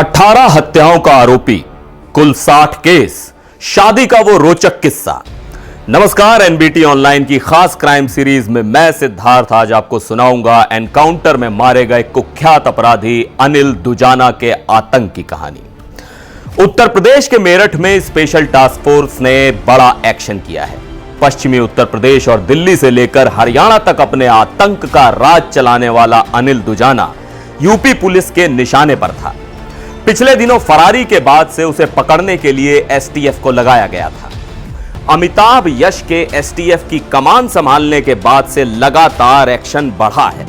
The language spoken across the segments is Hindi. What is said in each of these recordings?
18 हत्याओं का आरोपी, कुल 60 केस, शादी का वो रोचक किस्सा। नमस्कार, एनबीटी ऑनलाइन की खास क्राइम सीरीज में मैं सिद्धार्थ आज आपको सुनाऊंगा एनकाउंटर में मारे गए कुख्यात अपराधी अनिल दुजाना के आतंक की कहानी। उत्तर प्रदेश के मेरठ में स्पेशल टास्क फोर्स ने बड़ा एक्शन किया है। पश्चिमी उत्तर प्रदेश और दिल्ली से लेकर हरियाणा तक अपने आतंक का राज चलाने वाला अनिल दुजाना यूपी पुलिस के निशाने पर था। पिछले दिनों फरारी के बाद से उसे पकड़ने के लिए एसटीएफ को लगाया गया था। अमिताभ यश के एसटीएफ की कमान संभालने के बाद से लगातार एक्शन बढ़ा है।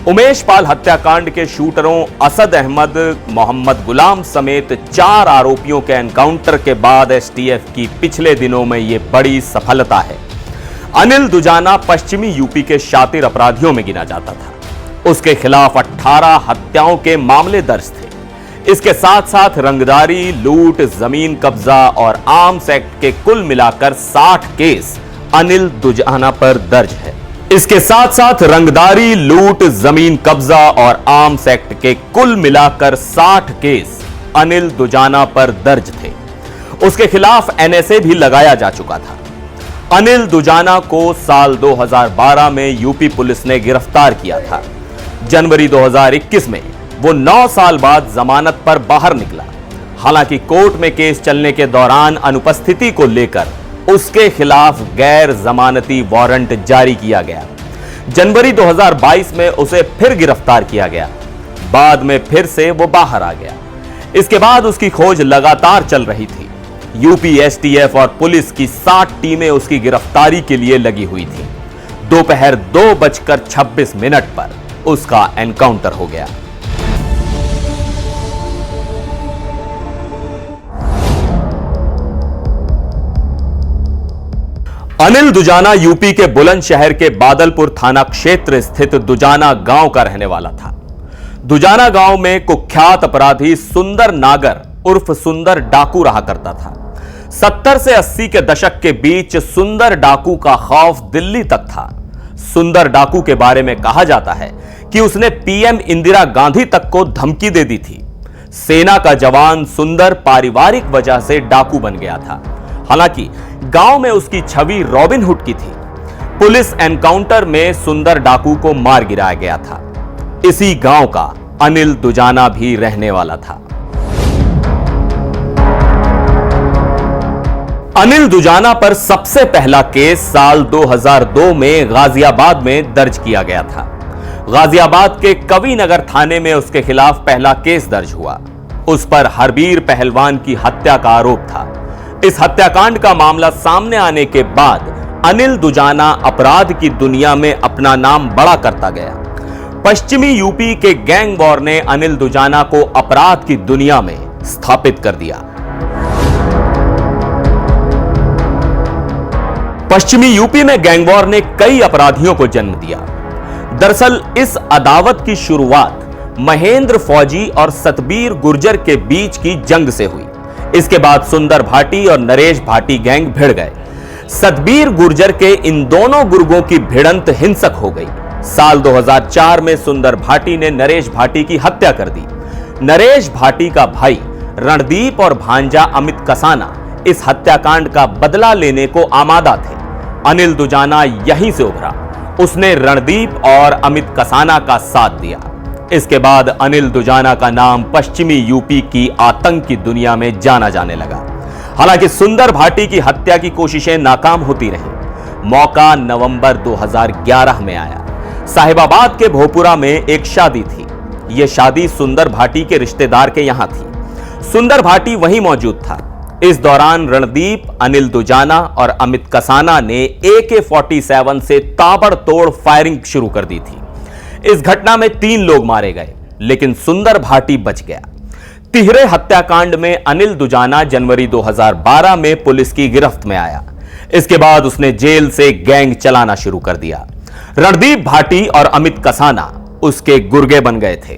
उमेश पाल हत्याकांड के शूटरों असद अहमद, मोहम्मद गुलाम समेत 4 आरोपियों के एनकाउंटर के बाद एसटीएफ की पिछले दिनों में यह बड़ी सफलता है। अनिल दुजाना पश्चिमी यूपी के शातिर अपराधियों में गिना जाता था। उसके खिलाफ 18 हत्याओं के मामले दर्ज थे। इसके साथ साथ रंगदारी, लूट, जमीन कब्जा और आर्म्स एक्ट के कुल मिलाकर 60 केस अनिल दुजाना पर दर्ज है। इसके साथ साथ रंगदारी, लूट, जमीन कब्जा और आर्म्स एक्ट के कुल मिलाकर 60 केस अनिल दुजाना पर दर्ज थे। उसके खिलाफ एनएसए भी लगाया जा चुका था। अनिल दुजाना को साल 2012 में यूपी पुलिस ने गिरफ्तार किया था। जनवरी 2021 में वो 9 साल बाद जमानत पर बाहर निकला। हालांकि कोर्ट में केस चलने के दौरान अनुपस्थिति को लेकर उसके खिलाफ गैर जमानती वारंट जारी किया गया। जनवरी 2022 में उसे फिर गिरफ्तार किया गया। बाद में फिर से वो बाहर आ गया। इसके बाद उसकी खोज लगातार चल रही थी। यूपी एसटीएफ और पुलिस की 60 टीमें उसकी गिरफ्तारी के लिए लगी हुई थी। दोपहर 2:26 पर उसका एनकाउंटर हो गया। अनिल दुजाना यूपी के बुलंदशहर के बादलपुर थाना क्षेत्र स्थित दुजाना गांव का रहने वाला था। दुजाना गांव में कुख्यात अपराधी सुंदर नागर उर्फ सुंदर डाकू रहा करता था। 70 से 80 के दशक के बीच सुंदर डाकू का खौफ दिल्ली तक था। सुंदर डाकू के बारे में कहा जाता है कि उसने पीएम इंदिरा गांधी तक को धमकी दे दी थी। सेना का जवान सुंदर पारिवारिक वजह से डाकू बन गया था। हालांकि गांव में उसकी छवि रॉबिनहुड की थी। पुलिस एनकाउंटर में सुंदर डाकू को मार गिराया गया था। इसी गांव का अनिल दुजाना भी रहने वाला था। अनिल दुजाना पर सबसे पहला केस साल 2002 में गाजियाबाद में दर्ज किया गया था। गाजियाबाद के कविनगर थाने में उसके खिलाफ पहला केस दर्ज हुआ। उस पर हरबीर पहलवान की हत्या का आरोप था। इस हत्याकांड का मामला सामने आने के बाद अनिल दुजाना अपराध की दुनिया में अपना नाम बड़ा करता गया। पश्चिमी यूपी के गैंग वॉर ने अनिल दुजाना को अपराध की दुनिया में स्थापित कर दिया। पश्चिमी यूपी में गैंग वॉर ने कई अपराधियों को जन्म दिया। दरअसल इस अदावत की शुरुआत महेंद्र फौजी और सतबीर गुर्जर के बीच की जंग से हुई। इसके बाद सुंदर भाटी और नरेश भाटी गैंग भिड़ गए। सतबीर गुर्जर के इन दोनों गुर्गों की भिड़ंत हिंसक हो गई। साल 2004 में सुंदर भाटी ने नरेश भाटी की हत्या कर दी। नरेश भाटी का भाई रणदीप और भांजा अमित कसाना इस हत्याकांड का बदला लेने को आमादा थे। अनिल दुजाना यहीं से उभरा। उसने रणदीप और अमित कसाना का साथ दिया। इसके बाद अनिल दुजाना का नाम पश्चिमी यूपी की आतंक की दुनिया में जाना जाने लगा। हालांकि सुंदर भाटी की हत्या की कोशिशें नाकाम होती रहीं। मौका नवंबर 2011 में आया। साहिबाबाद के भोपुरा में एक शादी थी। यह शादी सुंदर भाटी के रिश्तेदार के यहां थी। सुंदर भाटी वहीं मौजूद था। इस दौरान रणदीप, अनिल दुजाना और अमित कसाना ने AK-47 से ताबड़तोड़ फायरिंग शुरू कर दी थी। इस घटना में 3 लोग मारे गए, लेकिन सुंदर भाटी बच गया। तिहरे हत्याकांड में अनिल दुजाना जनवरी 2012 में पुलिस की गिरफ्त में आया। इसके बाद उसने जेल से गैंग चलाना शुरू कर दिया। रणदीप भाटी और अमित कसाना उसके गुर्गे बन गए थे।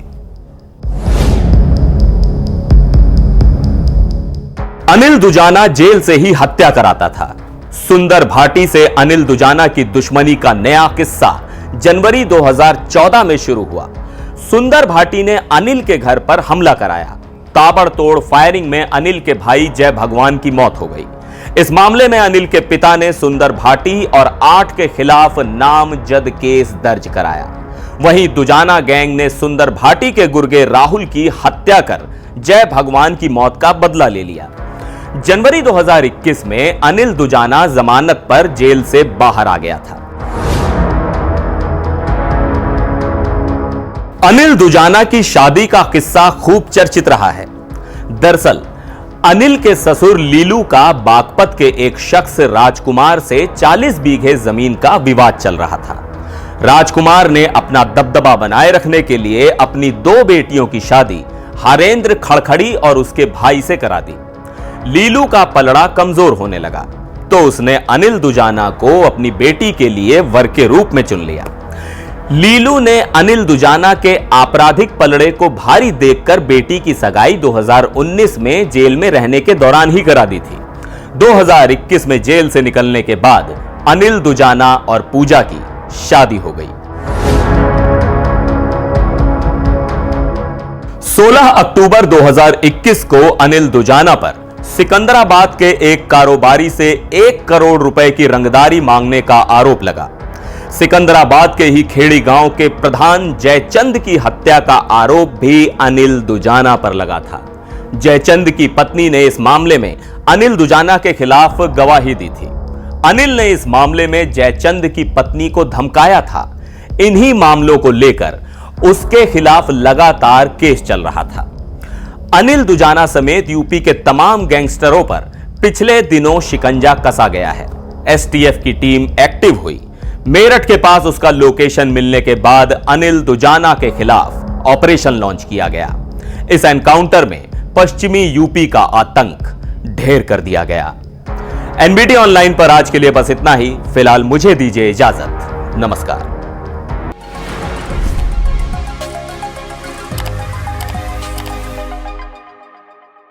अनिल दुजाना जेल से ही हत्या कराता था। सुंदर भाटी से अनिल दुजाना की दुश्मनी का नया किस्सा जनवरी 2014 में शुरू हुआ। सुंदर भाटी ने अनिल के घर पर हमला कराया। ताबड़तोड़ फायरिंग में अनिल के भाई जय भगवान की मौत हो गई। इस मामले में अनिल के पिता ने सुंदर भाटी और 8 के खिलाफ नामजद केस दर्ज कराया। वहीं दुजाना गैंग ने सुंदर भाटी के गुर्गे राहुल की हत्या कर जय भगवान की मौत का बदला ले लिया। जनवरी 2021 में अनिल दुजाना जमानत पर जेल से बाहर आ गया था। अनिल दुजाना की शादी का किस्सा खूब चर्चित रहा है। दरअसल अनिल के ससुर लीलू का बागपत के एक शख्स राजकुमार से 40 बीघे जमीन का विवाद चल रहा था। राजकुमार ने अपना दबदबा बनाए रखने के लिए अपनी 2 बेटियों की शादी हरेंद्र खड़खड़ी और उसके भाई से करा दी। लीलू का पलड़ा कमजोर होने लगा तो उसने अनिल दुजाना को अपनी बेटी के लिए वर के रूप में चुन लिया। लीलू ने अनिल दुजाना के आपराधिक पलड़े को भारी देखकर बेटी की सगाई 2019 में जेल में रहने के दौरान ही करा दी थी। 2021 में जेल से निकलने के बाद अनिल दुजाना और पूजा की शादी हो गई। 16 अक्टूबर 2021 को अनिल दुजाना पर सिकंदराबाद के एक कारोबारी से 1 करोड़ रुपए की रंगदारी मांगने का आरोप लगा। सिकंदराबाद के ही खेड़ी गांव के प्रधान जयचंद की हत्या का आरोप भी अनिल दुजाना पर लगा था। जयचंद की पत्नी ने इस मामले में अनिल दुजाना के खिलाफ गवाही दी थी। अनिल ने इस मामले में जयचंद की पत्नी को धमकाया था। इन्हीं मामलों को लेकर उसके खिलाफ लगातार केस चल रहा था। अनिल दुजाना समेत यूपी के तमाम गैंगस्टरों पर पिछले दिनों शिकंजा कसा गया है। एसटीएफ की टीम एक्टिव हुई। मेरठ के पास उसका लोकेशन मिलने के बाद अनिल दुजाना के खिलाफ ऑपरेशन लॉन्च किया गया। इस एनकाउंटर में पश्चिमी यूपी का आतंक ढेर कर दिया गया। एनबीटी ऑनलाइन पर आज के लिए बस इतना ही। फिलहाल मुझे दीजिए इजाजत। नमस्कार।